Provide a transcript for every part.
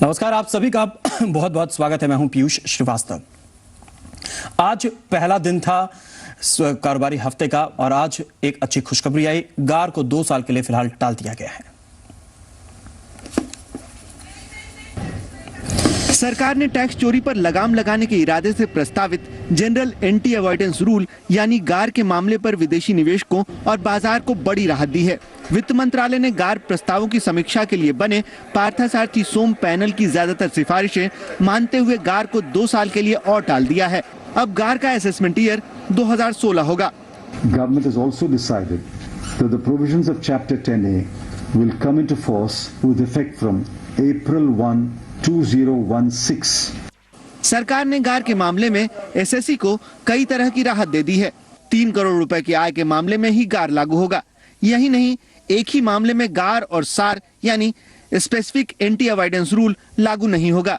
नमस्कार, आप सभी का बहुत बहुत स्वागत है। मैं हूं पीयूष श्रीवास्तव। आज पहला दिन था कारोबारी हफ्ते का और आज एक अच्छी खुशखबरी आई। गार को 2 साल के लिए फिलहाल टाल दिया गया है। सरकार ने टैक्स चोरी पर लगाम लगाने के इरादे से प्रस्तावित जनरल एंटी अवॉइडेंस रूल यानी गार के मामले पर विदेशी निवेशकों और बाजार को बड़ी राहत दी है। वित्त मंत्रालय ने गार प्रस्तावों की समीक्षा के लिए बने पार्थसारथी सोम पैनल की ज्यादातर सिफारिशें मानते हुए गार को 2 साल के लिए और टाल दिया है। अब गार का असेसमेंट ईयर 2016 होगा। Government has also decided that the provisions of Chapter 10A will come into force with effect from April 1, 2016। सरकार ने गार के मामले में एसएससी को कई तरह की राहत दे दी है। 3 करोड़ रुपए की आय के मामले में ही गार लागू होगा। यही नहीं, एक ही मामले में गार और सार यानी स्पेसिफिक एंटी अवॉइडेंस रूल लागू नहीं होगा।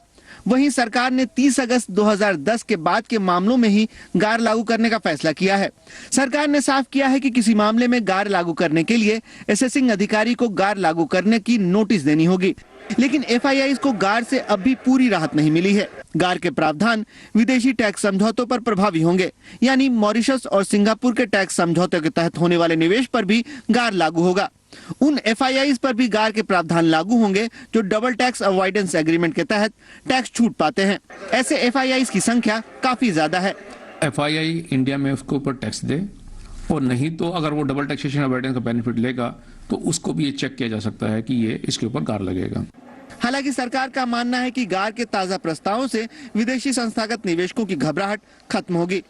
वहीं सरकार ने 30 अगस्त 2010 के बाद के मामलों में ही गार लागू करने का फैसला किया है। सरकार ने साफ किया है कि किसी मामले में गार लागू करने के लिए असेसिंग अधिकारी को गार लागू करने की नोटिस देनी होगी। लेकिन एफआईआईज को गार से अब भी पूरी राहत नहीं मिली है। गार के प्रावधान विदेशी टैक्स समझौतों पर प्रभावी होंगे, यानी मॉरिशस और सिंगापुर के टैक्स समझौते के तहत होने वाले निवेश पर भी गार लागू होगा। उन एफआईआईज पर भी गार के प्रावधान लागू होंगे जो डबल टैक्स अवॉइडेंस एग्रीमेंट के तहत टैक्स छूट पाते हैं। ऐसे एफआईआईज की संख्या काफी ज्यादा है। एफआईआई इंडिया में उसके ऊपर टैक्स दे और नहीं तो अगर वो डबल टैक्सेशन अवॉइडेंस का बेनिफिट लेगा तो उसको भी ये चेक किया जा सकता है कि ये इसके ऊपर गार लगेगा। हालांकि सरकार का मानना है कि गार के ताजा प्रस्तावों से विदेशी संस्थागत निवेशकों की घबराहट खत्म होगी।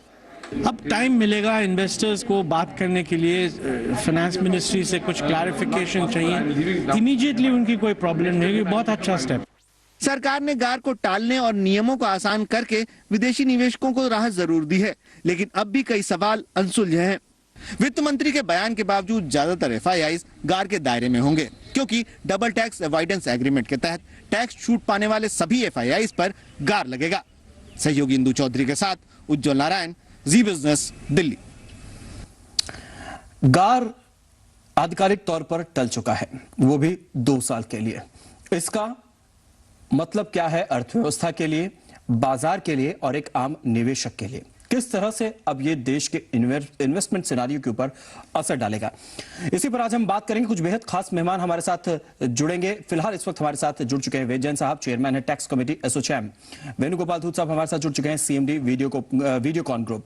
अब टाइम मिलेगा इन्वेस्टर्स को बात करने के लिए। फाइनेंस मिनिस्ट्री से कुछ क्लैरिफिकेशन चाहिए। इमीडिएटली उनकी कोई प्रॉब्लम नहीं होगी। बहुत अच्छा स्टेप। सरकार ने गार को टालने और नियमों को आसान करके विदेशी निवेशकों को राहत जरूर दी है, लेकिन अब भी कई सवाल अनसुलझे हैं। वित्त मंत्री के बयान के बावजूद ज्यादातर एफआईआईज गार के दायरे में होंगे, क्योंकि डबल टैक्स अवॉइडेंस एग्रीमेंट के तहत टैक्स छूट पाने वाले सभी एफआईआईज पर गार लगेगा। सहयोगी इंदु चौधरी के साथ उज्जवल नारायण, जी बिजनेस, दिल्ली। गार आधिकारिक तौर पर टल चुका है, वो भी 2 साल के लिए। इसका मतलब क्या है अर्थव्यवस्था के लिए, बाजार के लिए और एक आम निवेशक के लिए? किस तरह से अब ये देश के इन्वेस्टमेंट सिनारियो के ऊपर असर डालेगा, इसी पर आज हम बात करेंगे। कुछ बेहद खास मेहमान हमारे साथ जुड़ेंगे। फिलहाल इस वक्त हमारे साथ जुड़ चुके हैं वेद जैन साहब, चेयरमैन है टैक्स कमेटी एसोचैम। वेणुगोपाल धूत साहब हमारे साथ जुड़ चुके हैं, सीएमडी वीडियोकॉन ग्रुप।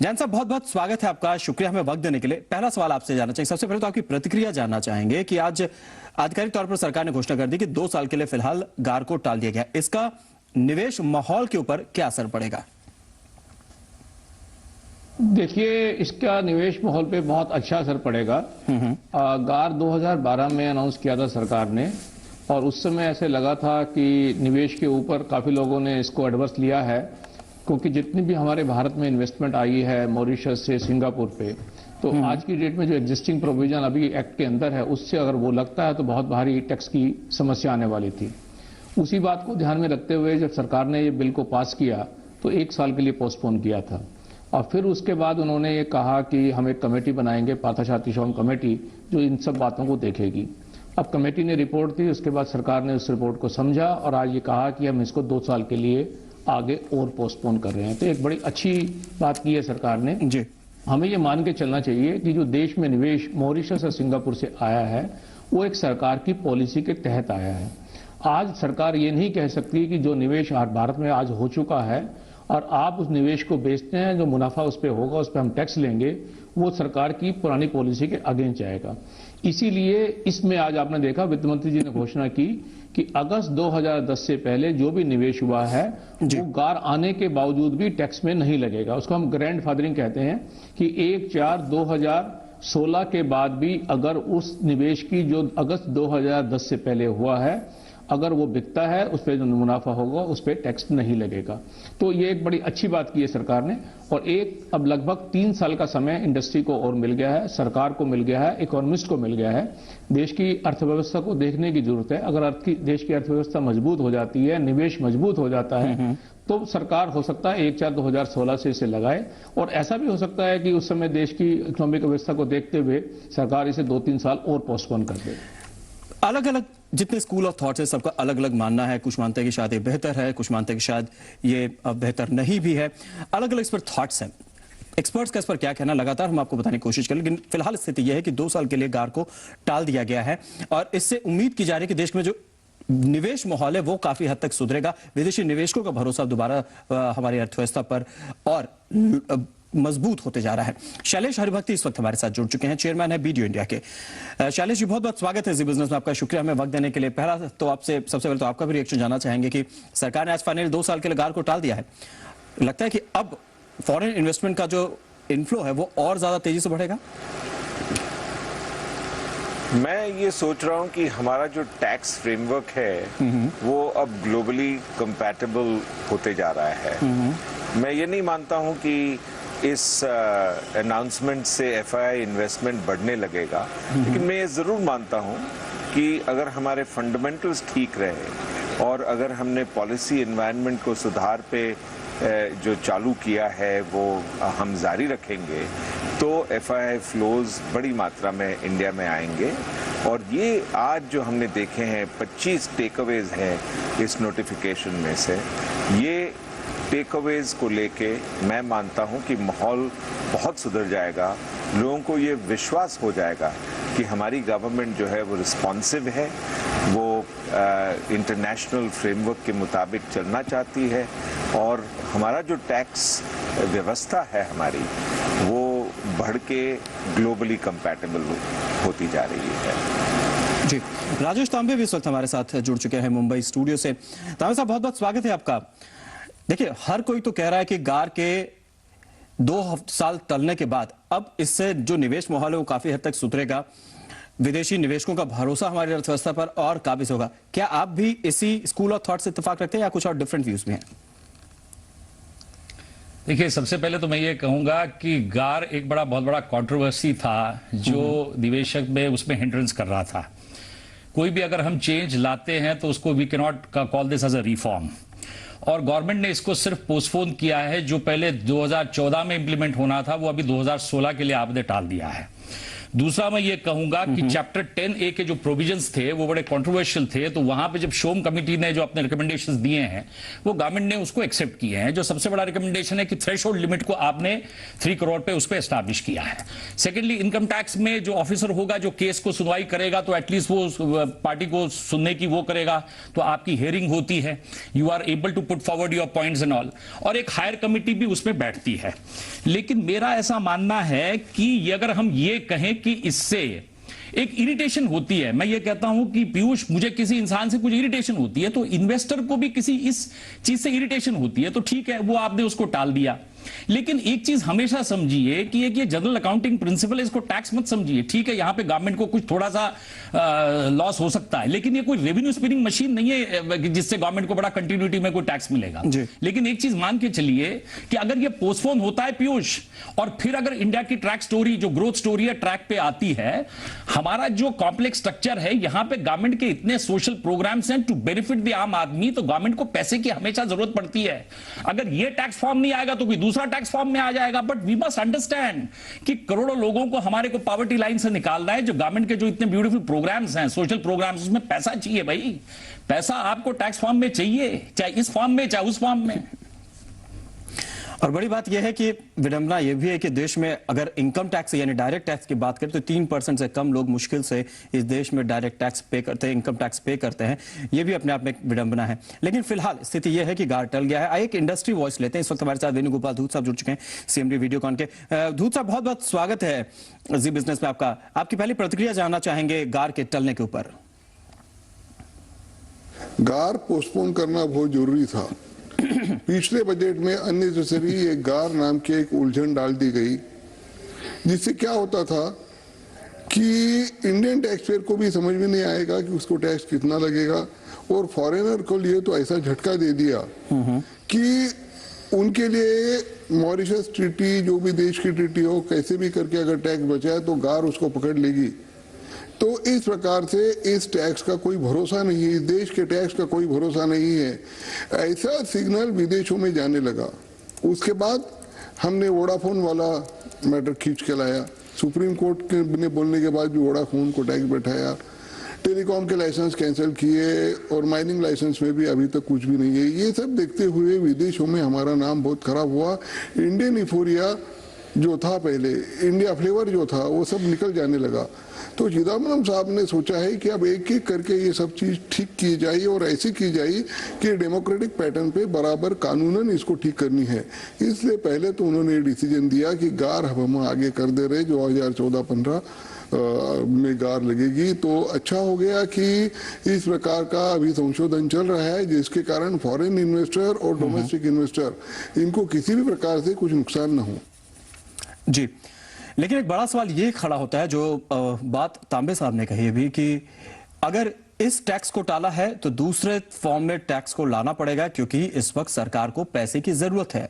जैन साहब, बहुत बहुत स्वागत है आपका, शुक्रिया हमें वक्त देने के लिए। पहला सवाल आपसे जानना चाहिए, सबसे पहले तो आपकी प्रतिक्रिया जानना चाहेंगे कि आज आधिकारिक तौर पर सरकार ने घोषणा कर दी कि 2 साल के लिए फिलहाल गार को टाल दिया गया। इसका निवेश माहौल के ऊपर क्या असर पड़ेगा? देखिए, इसका निवेश माहौल पे बहुत अच्छा असर पड़ेगा। गार 2012 में अनाउंस किया था सरकार ने और उस समय ऐसे लगा था कि निवेश के ऊपर काफी लोगों ने इसको एडवर्स लिया है, क्योंकि जितनी भी हमारे भारत में इन्वेस्टमेंट आई है मॉरिशस से सिंगापुर पे, तो आज की डेट में जो एग्जिस्टिंग प्रोविजन अभी एक्ट के अंदर है उससे अगर वो लगता है तो बहुत भारी टैक्स की समस्या आने वाली थी। उसी बात को ध्यान में रखते हुए जब सरकार ने ये बिल को पास किया तो 1 साल के लिए पोस्टपोन किया था और फिर उसके बाद उन्होंने ये कहा कि हम एक कमेटी बनाएंगे, पार्थसारथी सोम कमेटी, जो इन सब बातों को देखेगी। अब कमेटी ने रिपोर्ट दी, उसके बाद सरकार ने उस रिपोर्ट को समझा और आज ये कहा कि हम इसको 2 साल के लिए आगे और पोस्टपोन कर रहे हैं। तो एक बड़ी अच्छी बात की है सरकार ने जी। हमें ये मान के चलना चाहिए कि जो देश में निवेश मॉरिशस और सिंगापुर से आया है वो एक सरकार की पॉलिसी के तहत आया है। आज सरकार ये नहीं कह सकती कि जो निवेश भारत में आज हो चुका है और आप उस निवेश को बेचते हैं, जो मुनाफा उस पर होगा उस पर हम टैक्स लेंगे, वो सरकार की पुरानी पॉलिसी के अगेंस्ट जाएगा। इसीलिए इसमें आज आपने देखा वित्त मंत्री जी ने घोषणा की कि अगस्त 2010 से पहले जो भी निवेश हुआ है वो गार आने के बावजूद भी टैक्स में नहीं लगेगा। उसको हम ग्रैंड फादरिंग कहते हैं कि 1/4/2016 के बाद भी अगर उस निवेश की जो अगस्त 2010 से पहले हुआ है अगर वो बिकता है उस पर जो मुनाफा होगा उस पर टैक्स नहीं लगेगा। तो ये एक बड़ी अच्छी बात की है सरकार ने और एक अब लगभग 3 साल का समय इंडस्ट्री को और मिल गया है, सरकार को मिल गया है, इकोनॉमिस्ट को मिल गया है। देश की अर्थव्यवस्था को देखने की जरूरत है। अगर देश की अर्थव्यवस्था मजबूत हो जाती है, निवेश मजबूत हो जाता है तो सरकार हो सकता है 1/4/2016 से इसे लगाए और ऐसा भी हो सकता है कि उस समय देश की इकोनॉमिक व्यवस्था को देखते हुए सरकार इसे 2-3 साल और पोस्टपोन कर दे। अलग अलग जितने स्कूल ऑफ थॉट्स है सबका अलग अलग मानना है। कुछ मानते हैं कि शायद ये बेहतर है, कुछ मानते हैं कि शायद ये बेहतर नहीं भी है। अलग अलग इस पर थॉट्स हैं। एक्सपर्ट्स का इस पर क्या कहना लगातार हम आपको बताने की कोशिश करें, लेकिन फिलहाल स्थिति यह है कि 2 साल के लिए गार को टाल दिया गया है और इससे उम्मीद की जा रही है कि देश में जो निवेश माहौल है वो काफी हद तक सुधरेगा। विदेशी निवेशकों का भरोसा दोबारा हमारी अर्थव्यवस्था पर और मजबूत होते जा रहा है। शैलेश हरिभक्ति इस वक्त हमारे साथ जुड़ चुके हैं, चेयरमैन है बीडीओ इंडिया के। शैलेश जी, बहुत बहुत स्वागत है जी बिजनेस में, आपका शुक्रिया हमें वक्त देने के लिए। पहला तो आपसे सबसे पहले तो आपका भी रिएक्शन जानना चाहेंगे कि सरकार ने आज फाइनली 2 साल के लिए गार को टाल दिया है। लगता है कि अब फॉरेन इन्वेस्टमेंट का जो इनफ्लो है वो और ज्यादा तेजी से बढ़ेगा? मैं ये सोच रहा हूँ कि हमारा जो टैक्स फ्रेमवर्क है वो अब ग्लोबली कंपैटिबल होते जा रहा है। मैं ये नहीं मानता हूँ कि इस अनाउंसमेंट से एफआईआई इन्वेस्टमेंट बढ़ने लगेगा, लेकिन मैं ये जरूर मानता हूँ कि अगर हमारे फंडामेंटल्स ठीक रहे और अगर हमने पॉलिसी एनवायरनमेंट को सुधार पे जो चालू किया है वो हम जारी रखेंगे तो एफआईआई फ्लोज बड़ी मात्रा में इंडिया में आएंगे। और ये आज जो हमने देखे हैं 25 टेकअवेज हैं इस नोटिफिकेशन में से, ये टेकअवेज को लेके मैं मानता हूं कि माहौल बहुत सुधर जाएगा। लोगों को ये विश्वास हो जाएगा कि हमारी गवर्नमेंट जो है वो रिस्पॉन्सिव है, वो इंटरनेशनल फ्रेमवर्क के मुताबिक चलना चाहती है और हमारा जो टैक्स व्यवस्था है हमारी वो बढ़ के ग्लोबली कंपैटिबल होती जा रही है। जी, राजेश तांबे भी इस वक्त हमारे साथ जुड़ चुके हैं मुंबई स्टूडियो से। तांबे साहब, बहुत बहुत स्वागत है आपका। देखिए, हर कोई तो कह रहा है कि गार के 2 साल टलने के बाद अब इससे जो निवेश माहौल है वो काफी हद तक सुधरेगा, विदेशी निवेशकों का भरोसा हमारी अर्थव्यवस्था पर और काबिज होगा। क्या आप भी इसी स्कूल ऑफ थॉट से इत्तेफाक रखते हैं या कुछ और डिफरेंट व्यूज भी हैं? देखिए, सबसे पहले तो मैं ये कहूंगा कि गार एक बहुत बड़ा कंट्रोवर्सी था जो निवेशक में उसमें हिंड्रेंस कर रहा था। कोई भी अगर हम चेंज लाते हैं तो उसको we can not call this as a reform, और गवर्नमेंट ने इसको सिर्फ पोस्टपोन किया है। जो पहले 2014 में इंप्लीमेंट होना था वो अभी 2016 के लिए आपने टाल दिया है। दूसरा मैं ये कहूंगा कि चैप्टर 10A के जो प्रोविजंस थे वो बड़े कंट्रोवर्शियल थे, तो वहां पे जब शोम कमेटी ने जो अपने रिकमेंडेशंस दिए हैं वो गवर्नमेंट ने उसको एक्सेप्ट किए हैं। जो सबसे बड़ा रिकमेंडेशन है कि थ्रेशोल्ड लिमिट को आपने 3 करोड़ पे उस पर एस्टैब्लिश किया है। सेकेंडली, इनकम टैक्स में जो ऑफिसर होगा जो केस को सुनवाई करेगा तो एटलीस्ट वो पार्टी को सुनने की वो करेगा, तो आपकी हियरिंग होती है, you are able to put forward your points and all, और एक हायर कमिटी भी उसमें बैठती है। लेकिन मेरा ऐसा मानना है कि अगर हम ये कहें कि इससे एक इरिटेशन होती है, मैं ये कहता हूं कि पीयूष, मुझे किसी इंसान से कुछ इरिटेशन होती है तो इन्वेस्टर को भी किसी इस चीज से इरिटेशन होती है, तो ठीक है वो आपने उसको टाल दिया। लेकिन एक चीज हमेशा समझिए कि एक ये जनरल अकाउंटिंग प्रिंसिपल है, इसको टैक्स मत समझिए। ठीक है, यहां पे गवर्नमेंट को कुछ थोड़ा सा लॉस हो सकता है, लेकिन ये कोई रेवेन्यू स्पिनिंग मशीन नहीं है जिससे गवर्नमेंट को बड़ा कंटिन्यूटी में कोई टैक्स मिलेगा। लेकिन एक चीज मान के चलिए कि अगर ये पोस्टपोन होता है पीयूष, और फिर अगर इंडिया की ट्रैक स्टोरी जो ग्रोथ स्टोरी है ट्रैक पे आती है, हमारा जो कॉम्प्लेक्स स्ट्रक्चर है, यहां पे गवर्नमेंट के इतने सोशल प्रोग्राम्स हैं टू बेनिफिट द आम आदमी, तो गवर्नमेंट को पैसे की हमेशा जरूरत पड़ती है। अगर ये टैक्स फॉर्म नहीं आएगा तो कोई दूसरा टैक्स फॉर्म में आ जाएगा। बट वी मस्ट अंडरस्टैंड कि करोड़ों लोगों को हमारे को पॉवर्टी लाइन से निकालना है। जो गवर्नमेंट के जो इतने ब्यूटीफुल प्रोग्राम्स हैं, सोशल प्रोग्राम्स, उसमें पैसा चाहिए भाई। पैसा आपको टैक्स फॉर्म में चाहिए, चाहे इस फॉर्म में चाहे उस फॉर्म में। और बड़ी बात यह है कि विडंबना यह भी है कि देश में अगर इनकम टैक्स यानी डायरेक्ट टैक्स की बात करें तो 3% से कम लोग मुश्किल से इस देश में डायरेक्ट टैक्स पे करते हैं, इनकम टैक्स पे करते हैं। यह भी अपने आप में एक विडंबना है। लेकिन फिलहाल स्थिति यह है कि गार टल गया है। आइए एक इंडस्ट्री वॉइस लेते हैं। इस वक्त हमारे साथ वेणुगोपाल धूत साहब जुड़ चुके हैं सीएमडी वीडियोकॉन के। धूत साहब, बहुत बहुत स्वागत है जी बिजनेस में आपका। आपकी पहली प्रतिक्रिया जानना चाहेंगे गार के टलने के ऊपर। गार पोस्टपोन करना बहुत जरूरी था। पिछले बजट में अननेसेसरी एक गार नाम की एक उलझन डाल दी गई, जिससे क्या होता था कि इंडियन टैक्स पेयर को भी समझ में नहीं आएगा कि उसको टैक्स कितना लगेगा, और फॉरेनर को लिए तो ऐसा झटका दे दिया कि उनके लिए मॉरिशस ट्रीटी, जो भी देश की ट्रीटी हो, कैसे भी करके अगर टैक्स बचाए तो गार उसको पकड़ लेगी। तो इस प्रकार से इस टैक्स का कोई भरोसा नहीं है, इस देश के टैक्स का कोई भरोसा नहीं है, ऐसा सिग्नल विदेशों में जाने लगा। उसके बाद हमने वोडाफोन वाला मैटर खींच के लाया, सुप्रीम कोर्ट ने बोलने के बाद भी वोडाफोन को टैक्स बैठाया, टेलीकॉम के लाइसेंस कैंसिल किए और माइनिंग लाइसेंस में भी अभी तक कुछ भी नहीं है। ये सब देखते हुए विदेशों में हमारा नाम बहुत खराब हुआ। इंडियन यूफोरिया जो था पहले, इंडिया फ्लेवर जो था, वो सब निकल जाने लगा। तो चिदम्बरम साहब ने सोचा है कि अब एक एक करके ये सब चीज ठीक की जाए और ऐसी की जाए कि डेमोक्रेटिक पैटर्न पे बराबर कानूनन इसको ठीक करनी है। इसलिए पहले तो उन्होंने डिसीजन दिया कि गार हम आगे कर दे रहे, 2014-15 में गार लगेगी। तो अच्छा हो गया कि इस प्रकार का अभी संशोधन चल रहा है, जिसके कारण फॉरेन इन्वेस्टर और डोमेस्टिक इन्वेस्टर इनको किसी भी प्रकार से कुछ नुकसान न हो। जी, लेकिन एक बड़ा सवाल ये खड़ा होता है, जो बात तांबे साहब ने कही अभी, कि अगर इस टैक्स को टाला है तो दूसरे फॉर्म में टैक्स को लाना पड़ेगा, क्योंकि इस वक्त सरकार को पैसे की जरूरत है।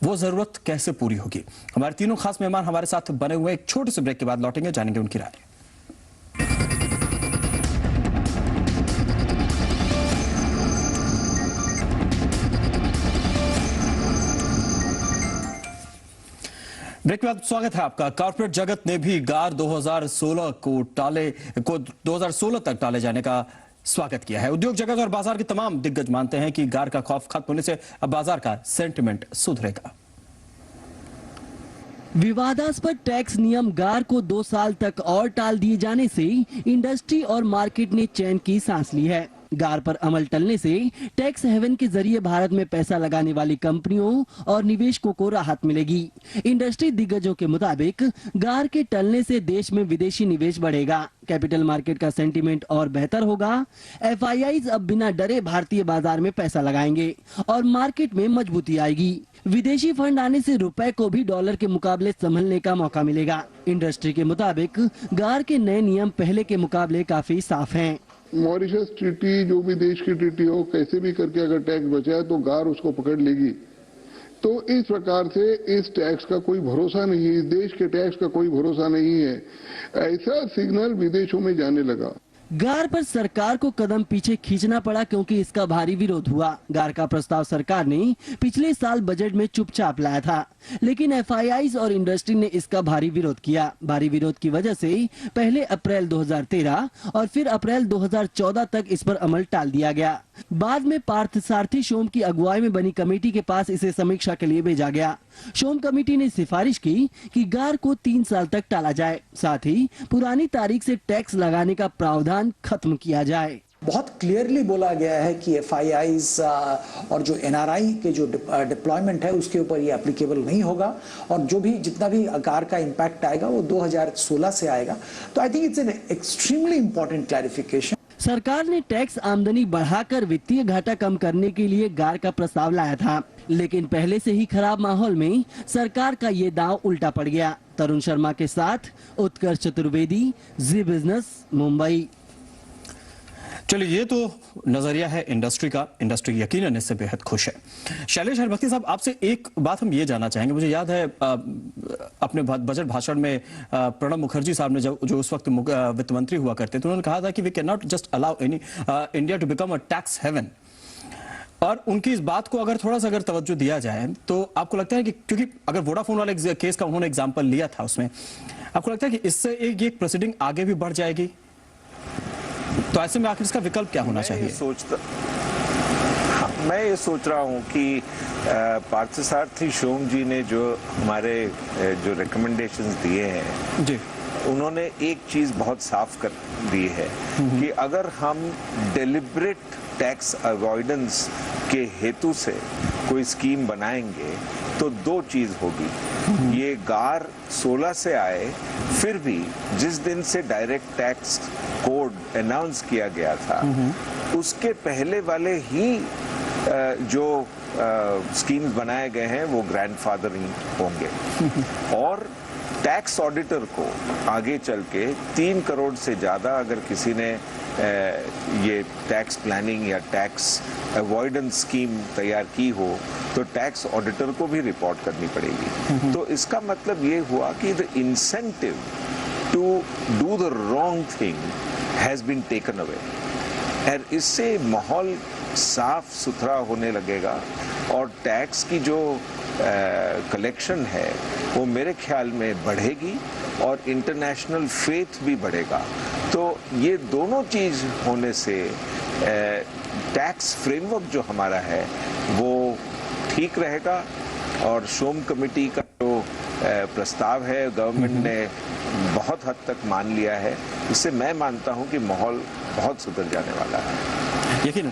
वो जरूरत कैसे पूरी होगी? हमारे तीनों खास मेहमान हमारे साथ बने हुए, एक छोटे से ब्रेक के बाद लौटेंगे, जानेंगे उनकी राय। ब्रेक के बाद स्वागत है आपका। कॉर्पोरेट जगत ने भी गार 2016 को 2016 तक टाले जाने का स्वागत किया है। उद्योग जगत और बाजार के तमाम दिग्गज मानते हैं कि गार का खौफ खत्म होने से अब बाजार का सेंटिमेंट सुधरेगा। विवादास्पद टैक्स नियम गार को 2 साल तक और टाल दिए जाने से इंडस्ट्री और मार्केट ने चैन की सांस ली है। गार पर अमल टलने से टैक्स हेवन के जरिए भारत में पैसा लगाने वाली कंपनियों और निवेशकों को राहत मिलेगी। इंडस्ट्री दिग्गजों के मुताबिक गार के टलने से देश में विदेशी निवेश बढ़ेगा, कैपिटल मार्केट का सेंटीमेंट और बेहतर होगा। एफआईआईज अब बिना डरे भारतीय बाजार में पैसा लगाएंगे और मार्केट में मजबूती आएगी। विदेशी फंड आने से रुपए को भी डॉलर के मुकाबले संभलने का मौका मिलेगा। इंडस्ट्री के मुताबिक गार के नए नियम पहले के मुकाबले काफी साफ हैं। मॉरिशस ट्रीटी, जो भी देश की ट्रीटी हो, कैसे भी करके अगर टैक्स बचा है तो गार उसको पकड़ लेगी। तो इस प्रकार से इस टैक्स का कोई भरोसा नहीं है, इस देश के टैक्स का कोई भरोसा नहीं है, ऐसा सिग्नल विदेशों में जाने लगा। गार पर सरकार को कदम पीछे खींचना पड़ा, क्योंकि इसका भारी विरोध हुआ। गार का प्रस्ताव सरकार ने पिछले साल बजट में चुपचाप लाया था, लेकिन एफआईआईज और इंडस्ट्री ने इसका भारी विरोध किया। भारी विरोध की वजह से पहले अप्रैल 2013 और फिर अप्रैल 2014 तक इस पर अमल टाल दिया गया। बाद में पार्थ सारथी शोम की अगुवाई में बनी कमेटी के पास इसे समीक्षा के लिए भेजा गया। शोम कमेटी ने सिफारिश की कि गार को 3 साल तक टाला जाए, साथ ही पुरानी तारीख से टैक्स लगाने का प्रावधान खत्म किया जाए। बहुत क्लियरली बोला गया है कि एफआईआईज और जो एनआरआई के जो डिप्लॉयमेंट है उसके ऊपर ये एप्लीकेबल नहीं होगा, और जो भी जितना भी गार का इम्पैक्ट आएगा वो 2016 से आएगा। तो I think it's an extremely important clarification. सरकार ने टैक्स आमदनी बढ़ाकर वित्तीय घाटा कम करने के लिए गार का प्रस्ताव लाया था, लेकिन पहले से ही खराब माहौल में सरकार का ये दांव उल्टा पड़ गया। तरुण शर्मा के साथ उत्कर्ष चतुर्वेदी, जी बिजनेस, मुंबई। चलिए, ये तो नजरिया है इंडस्ट्री का। इंडस्ट्री यकीनन इससे बेहद खुश है। शैलेश हरभक्ति साहब, आपसे एक बात हम ये जानना चाहेंगे। मुझे याद है अपने बजट भाषण में प्रणब मुखर्जी साहब ने जो उस वक्त वित्त मंत्री हुआ करते थे, उन्होंने कहा था कि we can not just allow any India to become a tax haven. और उनकी इस बात को अगर थोड़ा सा तवज्जो दिया जाए तो आपको लगता है कि, क्योंकि अगर वोडाफोन वाले केस का उन्होंने एग्जाम्पल लिया था, उसमें आपको लगता है कि इससे एक प्रोसीडिंग आगे भी बढ़ जाएगी? तो ऐसे में आखिर इसका विकल्प क्या होना चाहिए? मैं ये सोच रहा हूँ कि पार्थसारथी शोम जी ने जो हमारे जो रिकमेंडेशंस दिए हैं जी, उन्होंने एक चीज बहुत साफ कर दी है कि अगर हम डेलिब्रेट टैक्स अवॉइडेंस के हेतु से कोई स्कीम बनाएंगे तो 2 चीज होगी। ये गार 16 से आए, फिर भी जिस दिन से डायरेक्ट टैक्स कोड अनाउंस किया गया था उसके पहले वाले ही जो स्कीम्स बनाए गए हैं वो ग्रैंडफादरिंग होंगे। और टैक्स ऑडिटर को आगे चल के 3 करोड़ से ज्यादा अगर किसी ने ये टैक्स प्लानिंग या टैक्स अवॉइडेंस स्कीम तैयार की हो तो टैक्स ऑडिटर को भी रिपोर्ट करनी पड़ेगी। तो इसका मतलब ये हुआ कि the incentive to do the wrong thing has been taken away, और इससे माहौल साफ सुथरा होने लगे और टैक्स की जो कलेक्शन है वो मेरे ख्याल में बढ़ेगी और इंटरनेशनल फेथ भी बढ़ेगा। तो ये दोनों चीज होने से टैक्स फ्रेमवर्क जो हमारा है वो ठीक रहेगा और शोम कमेटी का जो प्रस्ताव है गवर्नमेंट ने बहुत हद तक मान लिया है। इससे मैं मानता हूं कि माहौल बहुत सुधर जाने वाला है। यकीन